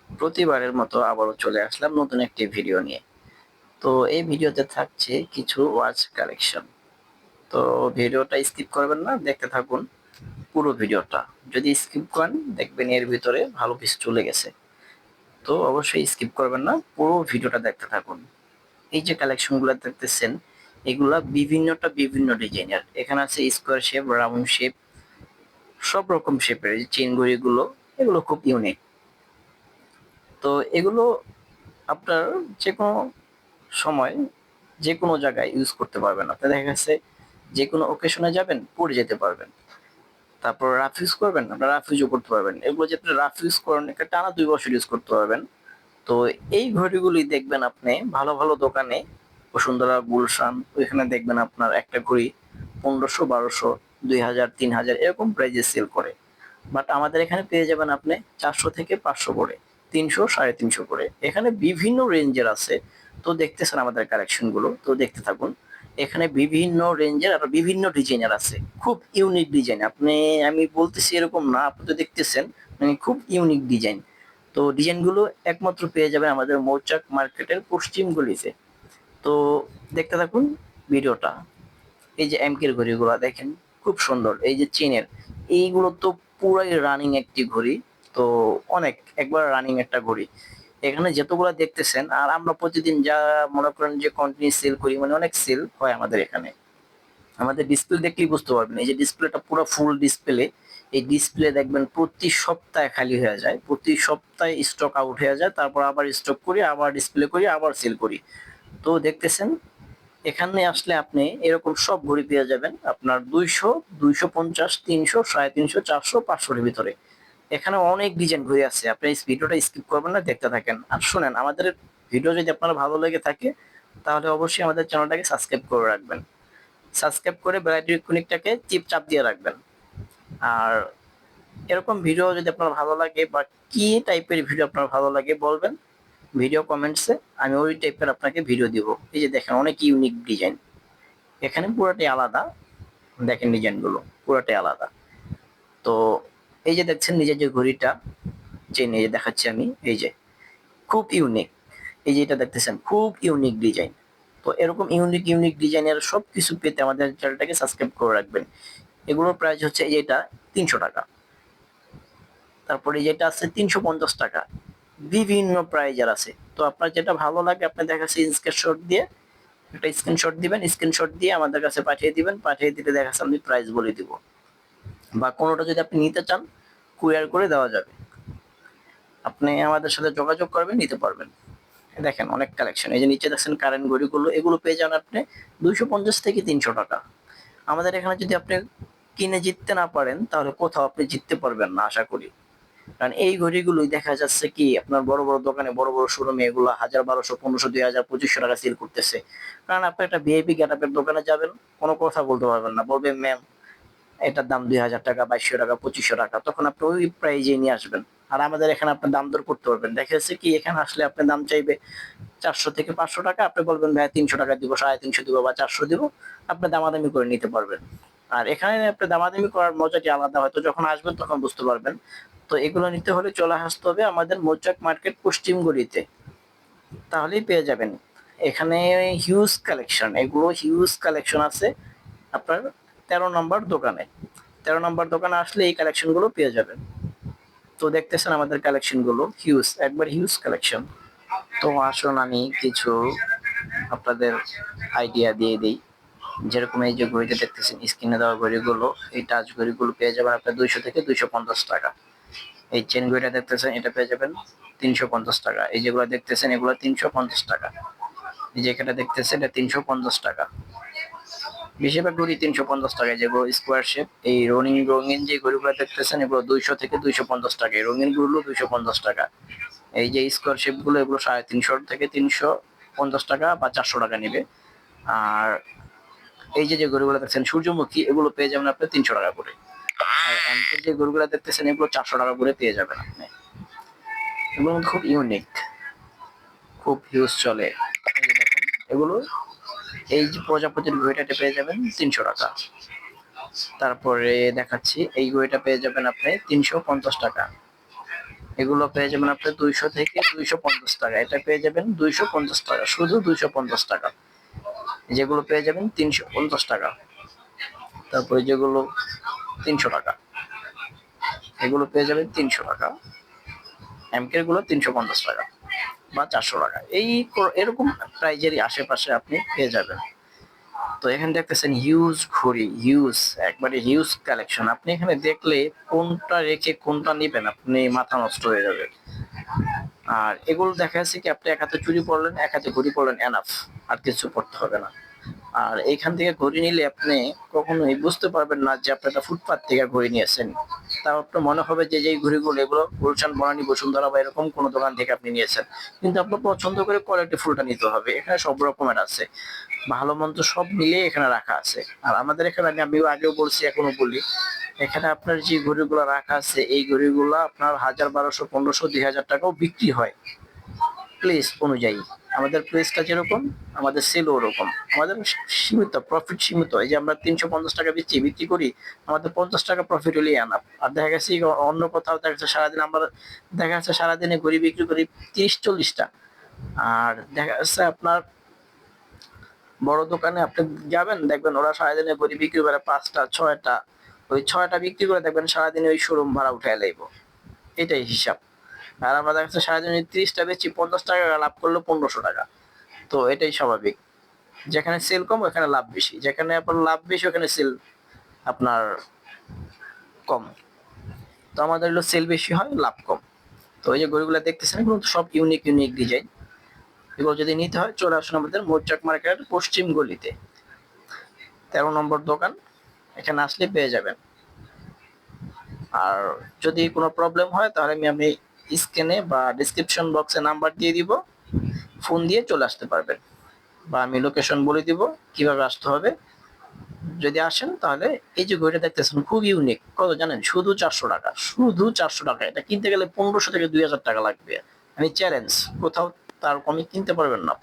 প্রতিবারের মতো আবারও চলে আসলাম নতুন একটি ভিডিও নিয়ে। তো এই ভিডিওতে থাকছে কিছু ওয়াচ কালেকশন। তো ভিডিওটা স্কিপ করবেন না, দেখতে থাকুন পুরো ভিডিওটা। যদি স্কিপ করেন দেখবেন এর ভিতরে ভালো কিছু চলে গেছে। তো অবশ্যই স্কিপ করবেন না, পুরো ভিডিওটা দেখতে থাকুন। এই যে কালেকশনগুলো দেখতেছেন, এগুলা বিভিন্ন ডিজাইনের। এখানে আছে স্কোয়ার শেপ, রাউন্ড শেপ, সব রকম শেপের চেন ঘড়িগুলো, এগুলো খুব ইউনিক। তো এগুলো আপনার যে কোনো সময় যে কোনো জায়গায় ইউজ করতে পারবেন। আপনি দেখা গেছে যে কোনো ওকেশনে যাবেন, পরে যেতে পারবেন। তারপর রাফ ইউজ করবেন, আপনার রাফ ইউজও করতে পারবেন। এগুলো যে আপনি রাফ ইউজ করেন, একটা টানা 2 বছর ইউজ করতে পারবেন। তো এই ঘড়িগুলি দেখবেন আপনি ভালো ভালো দোকানে, বসুন্ধরা, গুলশান, ওইখানে দেখবেন আপনার একটা ঘড়ি 1500, 1200, 2000, 3000 এরকম প্রাইজে সেল করে। বাট আমাদের এখানে পেয়ে যাবেন আপনি 400 থেকে 500 করে, 300, 350 করে। এখানে বিভিন্ন রেঞ্জের আছে। তো দেখতেছেন আমাদের কালেকশন গুলো, তো দেখতে থাকুন। এখানে বিভিন্ন রেঞ্জের আর বিভিন্ন ডিজাইনের আছে, খুব ইউনিক ডিজাইন। আমি বলতেছি এরকম না, আপনি তো দেখতেছেন, মানে খুব ইউনিক ডিজাইন। তো ডিজাইনগুলো একমাত্র পেয়ে যাবেন আমাদের মৌচাক মার্কেটের পশ্চিম গলিতে। তো দেখতে থাকুন ভিডিওটা। এই যে এমকের ঘড়িগুলো দেখেন, খুব সুন্দর। এই যে চীনের, এইগুলো তো পুরাই রানিং একটি ঘড়ি। তো অনেক একবার রানিং একটা ঘড়ি। এখানে যতগুলো দেখতেছেন, আর আমরা প্রতিদিন যা মনে করেন যে কন্টিনিউ সেল করি, মানে অনেক সেল হয় আমাদের এখানে। আমাদের ডিসপ্লে দেখলেই বুঝতে পারবেন, এই যে ডিসপ্লেটা পুরো ফুল ডিসপ্লে। এই ডিসপ্লে দেখবেন প্রতি সপ্তাহে খালি হয়ে যায়, প্রতি সপ্তাহে স্টক আউট হয়ে যায়, তারপর আবার স্টক করি, আবার ডিসপ্লে করি, আবার সেল করি। তো দেখতেছেন, এখানে আসলে আপনি এরকম সব ঘড়ি পেয়ে যাবেন আপনার 200, 250, 300, 350, 400, 500 এর ভিতরে। এখানে অনেক ডিজাইন ঘড়ি আছে, আপনি এই ভিডিওটা স্কিপ করবেন না, দেখতে থাকেন। আর শুনেন, আমাদের ভিডিও যদি আপনার ভালো লেগে থাকে, তাহলে অবশ্যই আমাদের চ্যানেলটাকে সাবস্ক্রাইব করে রাখবেন। সাবস্ক্রাইব করে বেল আইকনটাকে চাপ দিয়ে রাখবেন। আর এরকম ভিডিও যদি আপনার ভালো লাগে, বা কি টাইপের ভিডিও আপনার ভালো লাগে বলবেন ভিডিও কমেন্টসে, আমি ওই টাইপের আপনাকে ভিডিও দিব। এই যে দেখেন, অনেক ইউনিক ডিজাইন। এখানে পুরোটাই আলাদা, দেখেন ডিজাইনগুলো পুরোটাই আলাদা। তো এই যে দেখছেন নিজের যে ঘড়িটা, চেন, এই যে দেখাচ্ছি আমি, এই যে খুব ইউনিক। এই যে এটা দেখতেছেন, খুব ইউনিক ডিজাইন। তো এরকম ইউনিক ইউনিক ডিজাইনের সবকিছু পেতে আমাদের চ্যানেলটাকে সাবস্ক্রাইব করে রাখবেন। এগুলোর প্রাইস হচ্ছে, এই যে এটা 300 টাকা, তারপরে যেটা আছে 350 টাকা। বিভিন্ন প্রাইজের আছে। তো আপনার যেটা ভালো লাগে, আপনি দেখাচ্ছে স্ক্রিনশট দিয়ে, একটা স্ক্রিনশট দিবেন, স্ক্রিনশট দিয়ে আমাদের কাছে পাঠিয়ে দিবেন। পাঠিয়ে দিলে দেখাচ্ছে আমি প্রাইস বলে দিব। বা কোনোটা যদি আপনি নিতে চান, কুরিয়ার করে দেওয়া যাবে। আপনি আমাদের সাথে যোগাযোগ করবেন, নিতে পারবেন। দেখেন অনেক কালেকশন। এই যে নিচে দেখছেন কারেন্ট ঘড়িগুলো, এগুলো পেয়ে যান আপনি 250 থেকে 300 টাকা। আমাদের এখানে যদি আপনি কিনে জিততে না পারেন, তাহলে কোথাও আপনি জিততে পারবেন না আশা করি। কারণ এই ঘড়িগুলোই দেখা যাচ্ছে কি আপনার বড় বড় দোকানে, বড় বড় শোরুমে এগুলো 1000, 1200, 1500, 2000, 2500 টাকা সেল করতেছে। কারণ আপনি একটা ভিআইপি গেটআপের দোকানে যাবেন, কোনো কথা বলতে পারবেন না, বলবে ম্যাম এটার দাম 2000 টাকা, 2200 টাকা, 2500 টাকা, তখন আপনি ওই প্রাইজে নিয়ে আসবেন। আর আমাদের এখানে আপনি দাম দর করতে পারবেন। দেখা যাচ্ছে কি এখানে আসলে আপনি দাম চাইবে 400 থেকে 500 টাকা, আপনি বলবেন ভাই 300 টাকা দিব, 350 দিব, বা 400 দিব, আপনি দামাদামি করে নিতে পারবেন। আর এখানে আপনি দামাদামি করার মজাটি আলাদা, হয়তো যখন আসবেন তখন বুঝতে পারবেন। তো এগুলো নিতে হলে চলে আসতে হবে আমাদের মৌচাক মার্কেট পশ্চিম গলিতে, তাহলেই পেয়ে যাবেন। এখানে হিউজ কালেকশন, এগুলো হিউজ কালেকশন আছে আপনার 13 নম্বর দোকানে। 13 নম্বর দোকানে আসলে এই কালেকশন গুলো পেয়ে যাবেন। তো দেখতেছেন আমাদের কালেকশন গুলো হিউজ, একবার হিউজ কালেকশন। তো আসুন আমি কিছু আপনাদের আইডিয়া দিয়ে দিই। যেরকম এই যে ঘড়িটা দেখতেছেন স্ক্রিনে দেওয়া ঘড়িগুলো, এই টাচ ঘড়িগুলো পেয়ে যাবেন আপনার 200 থেকে 250 টাকা। এই চেন ঘড়িটা দেখতেছেন, এটা পেয়ে যাবেন 350 টাকা। এই যেগুলো দেখতেছেন, এগুলো 350 টাকা। এই যে এটা দেখতেছেন, এটা 350 টাকা। বেশিরভাগ ঘড়ি 350 টাকায়, যেগুলো স্কোয়ার শেপ। এই রঙিন রঙিন যে ঘড়িগুলো দেখতেছেন, এগুলো 200 থেকে 250 টাকা। এই রঙিন গুলো 250 টাকা। এই যে স্কোয়ার শেপ গুলো, এগুলো 350 থেকে 350 টাকা বা 400 টাকা নিবে। আর এই যে যে গরুগুলো দেখছেন সূর্যমুখী, এগুলো পেয়ে যাবেন আপনি 300 টাকা করে। আর এমকের যে গরুগুলো দেখতেছেন, এগুলো 400 টাকা করে পেয়ে যাবেন আপনি। এগুলো খুব ইউনিক, খুব হিউজ চলে। এই যে দেখেন এগুলো, এই যে প্রজাপতির ঘড়িটা পেয়ে যাবেন 300 টাকা। তারপরে দেখাচ্ছি, এই ঘড়িটা পেয়ে যাবেন আপনি 350 টাকা। এগুলো পেয়ে যাবেন আপনি 200 থেকে 250 টাকা। এটা পেয়ে যাবেন 250 টাকা, শুধু 250 টাকা। যেগুলো পেয়ে যাবেন 350 টাকা। তারপরে যেগুলো 300 টাকা, এগুলো পেয়ে যাবেন 300 টাকা। এমকের গুলো 350 টাকা বা 400 টাকা। এরকম প্রাইজেরই আশেপাশে আপনি পেয়ে যাবেন। তো এখানে দেখতেছেন হিউজ ঘড়ি, হিউজ, একবারে হিউজ কালেকশন। আপনি এখানে দেখলে কোনটা রেখে কোনটা নেবেন আপনি মাথা নষ্ট হয়ে যাবে। আর এগুলো দেখা যাচ্ছে কি আপনি এক হাতে চুড়ি পরলেন, এক হাতে ঘড়ি পরলেন, এনাফ, আর কিছু পড়তে হবে না। আর এইখান থেকে ঘড়ি নিলে আপনি কখনোই বুঝতে পারবেন না যে আপনি একটা ফুটপাত থেকে ঘড়ি নিয়েছেন। তাও আপনার মনে হবে যে যেই ঘড়িগুলো এগুলো গুলশান, বনানী, বসুন্ধরা বা এরকম কোনো দোকান থেকে আপনি নিয়েছেন। কিন্তু আপনার পছন্দ করে কোয়ালিটি ফুলটা নিতে হবে। এখানে সব রকমের আছে, ভালো মন্দ সব মিলিয়ে এখানে রাখা আছে। আর আমাদের এখানে আমি আগেও বলছি, এখনো বলি, এখানে আপনার যে ঘড়িগুলো রাখা আছে এই ঘড়িগুলো আপনার 1000, 1200, 1500, 2000 টাকাও বিক্রি হয় প্লেস অনুযায়ী। আমাদের প্লেসটা যেরকম আমাদের সেলও ওরকম। আমাদের সীমিত প্রফিট, সীমিত। এই যে আমরা 350 টাকা বিক্রি করি, আমাদের 50 টাকা প্রফিট হলেই আনাপ। আর দেখা গেছে অন্য কোথাও দেখা যাচ্ছে সারাদিন আমরা দেখা যাচ্ছে সারাদিনে ঘড়ি বিক্রি করি 30-40টা। আর দেখা যাচ্ছে আপনার বড় দোকানে আপনি যাবেন, দেখবেন ওরা সারাদিনে ঘড়ি বিক্রি করে 5টা 6টা। ওই 6টা বিক্রি করে দেখবেন সারাদিনে ওই শোরুম ভাড়া উঠায় লাইব। এটাই হিসাব। আর আমরা দেখা যাচ্ছে সারাদিন 30টা বেচি, 50 টাকা লাভ করলো 1500 টাকা। তো এটাই স্বাভাবিক। যেখানে সেল কম ওখানে লাভ বেশি, যেখানে আপনার লাভ বেশি ওখানে সেল আপনার কম। তো আমাদের হলো সেল বেশি হয়, লাভ কম। তো এই যে ঘড়িগুলো দেখতেছেন এগুলো সব ইউনিক ইউনিক ডিজাইন। এগুলো যদি নিতে হয় চলে আসুন আমাদের মৌচাক মার্কেটের পশ্চিম গলিতে, 13 নম্বর দোকান। এখানে আসলে পেয়ে যাবেন। আর যদি কোনো প্রবলেম হয় তাহলে আমি স্ক্রিনে বা ডিসক্রিপশন বক্সে নাম্বার দিয়ে দিব, ফোন দিয়ে চলে আসতে পারবেন, বা আমি লোকেশন বলে দিব কিভাবে আসতে হবে। যদি আসেন তাহলে এই যে ঘড়িটা দেখতেছেন খুব ইউনিক, কত জানেন? শুধু 400 টাকা, শুধু 400 টাকা। এটা কিনতে গেলে 1500 থেকে 2000 টাকা লাগবে। আমি চ্যালেঞ্জ, কোথাও তার কমে কিনতে পারবেন না।